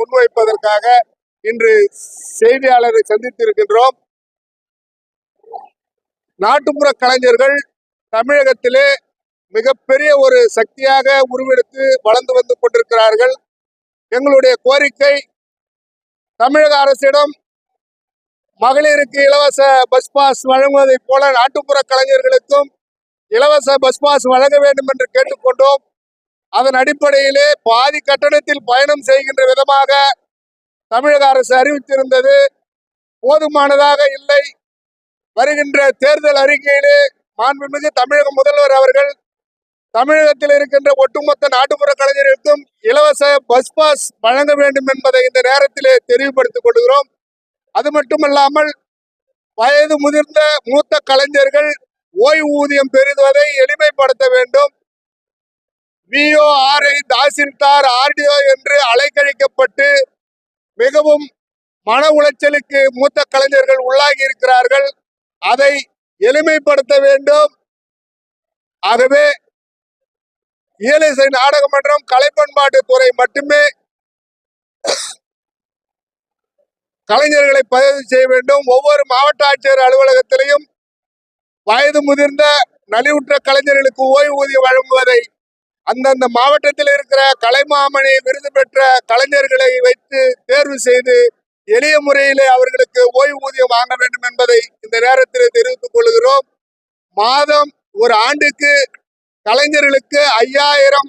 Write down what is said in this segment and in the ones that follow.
முன்வைப்பதற்காக இன்று செய்தியாளரை சந்தித்திருக்கின்றோம். நாட்டுப்புற கலைஞர்கள் தமிழகத்திலே மிகப்பெரிய ஒரு சக்தியாக உருவெடுத்து வளர்ந்து வந்து கொண்டிருக்கிறார்கள். எங்களுடைய கோரிக்கை, தமிழக அரசிடம் மகளிருக்கு இலவச பஸ் பாஸ் வழங்குவதை போல நாட்டுப்புற கலைஞர்களுக்கும் இலவச பஸ் பாஸ் வழங்க வேண்டும் என்று கேட்டுக்கொண்டோம். அதன் அடிப்படையிலே பாதி கட்டணத்தில் பயணம் செய்கின்ற விதமாக தமிழக அரசு அறிவித்திருந்தது. போதுமானதாக இல்லை. வருகின்ற தேர்தல் அறிக்கையிலே மாண்புமிகு தமிழக முதல்வர் அவர்கள் தமிழகத்தில் இருக்கின்ற ஒட்டுமொத்த நாட்டுப்புற கலைஞர்களுக்கும் இலவச பஸ் பாஸ் வழங்க வேண்டும் என்பதை இந்த நேரத்திலே தெரிவுபடுத்திக் கொள்கிறோம். அது மட்டுமல்லாமல் வயது முதிர்ந்த மூத்த கலைஞர்கள் ஓய்வூதியம் பெறுவதை எளிமைப்படுத்த வேண்டும். VORஐ தாசில்தார் RDO என்று அலைக்கழிக்கப்பட்டு மிகவும் மன உளைச்சலுக்கு மூத்த கலைஞர்கள் உள்ளாகி இருக்கிறார்கள். அதை எளிமைப்படுத்த வேண்டும். ஆகவே இயலிசை நாடக மன்றம், கலை பண்பாட்டு துறை மட்டுமே கலைஞர்களை பதிவு செய்ய வேண்டும். ஒவ்வொரு மாவட்ட ஆட்சியர் அலுவலகத்திலையும் வயது முதிர்ந்த நலிவுற்ற கலைஞர்களுக்கு ஓய்வூதியம் வழங்குவதை அந்தந்த மாவட்டத்தில் இருக்கிற கலைமாமணி விருது பெற்ற கலைஞர்களை வைத்து தேர்வு செய்து எளிய முறையிலே அவர்களுக்கு ஓய்வூதியம் வாங்க வேண்டும் என்பதை இந்த நேரத்தில் தெரிவித்துக் கொள்கிறோம். மாதம் ஒரு ஆண்டுக்கு கலைஞர்களுக்கு 5000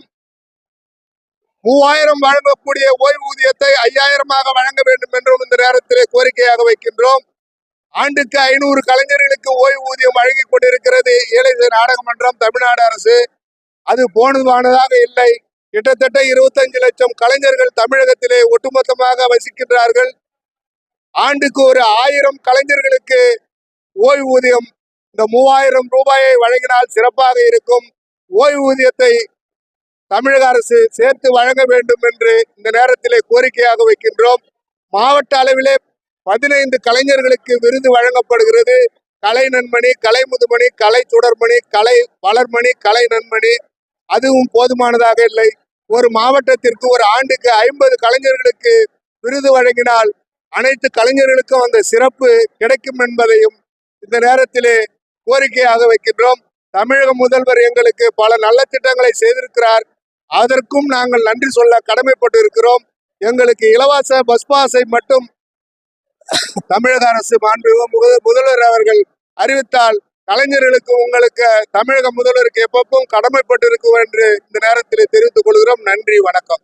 3000 வழங்கக்கூடிய ஓய்வூதியத்தை 5000ஆக வழங்க வேண்டும் என்றும் இந்த நேரத்திலே கோரிக்கையாக வைக்கின்றோம். ஆண்டுக்கு 500 கலைஞர்களுக்கு ஓய்வூதியம் வழங்கி கொண்டிருக்கிறது இயலிசை நாடக மன்றம், தமிழ்நாடு அரசு. அது போதுமானதாக இல்லை. கிட்டத்தட்ட 25 லட்சம் கலைஞர்கள் தமிழகத்திலே ஒட்டுமொத்தமாக வசிக்கின்றார்கள். ஆண்டுக்கு ஒரு 1000 கலைஞர்களுக்கு ஓய்வூதியம் இந்த 3000 ரூபாயை வழங்கினால் சிறப்பாக இருக்கும். ஓய்வூதியத்தை தமிழக அரசு சேர்த்து வழங்க வேண்டும் என்று இந்த நேரத்திலே கோரிக்கையாக வைக்கின்றோம். மாவட்ட அளவிலே 15 கலைஞர்களுக்கு விருது வழங்கப்படுகிறது. கலை நன்மணி, கலை முதுமணி, கலை சுடர்மணி, கலை வளர்மணி, கலை நன்மணி. அதுவும் போதுமானதாக இல்லை. ஒரு மாவட்டத்திற்கு ஒரு ஆண்டுக்கு 50 கலைஞர்களுக்கு விருது வழங்கினால் அனைத்து கலைஞர்களுக்கும் அந்த சிறப்பு கிடைக்கும் என்பதையும் இந்த நேரத்திலே கோரிக்கையாக வைக்கின்றோம். தமிழக முதல்வர் எங்களுக்கு பல நல்ல திட்டங்களை செய்திருக்கிறார். அதற்கும் நாங்கள் நன்றி சொல்ல கடமைப்பட்டு இருக்கிறோம். எங்களுக்கு இலவச பஸ் பாஸை மட்டும் தமிழக அரசு மாண்புமிகு முதல்வர் அவர்கள் அறிவித்தால் கலைஞர்களுக்கு உங்களுக்கு தமிழக முதல்வருக்கு எப்பவும் கடமைப்பட்டு இருக்கும் என்று இந்த நேரத்தில் தெரிவித்துக் கொள்கிறோம். நன்றி, வணக்கம்.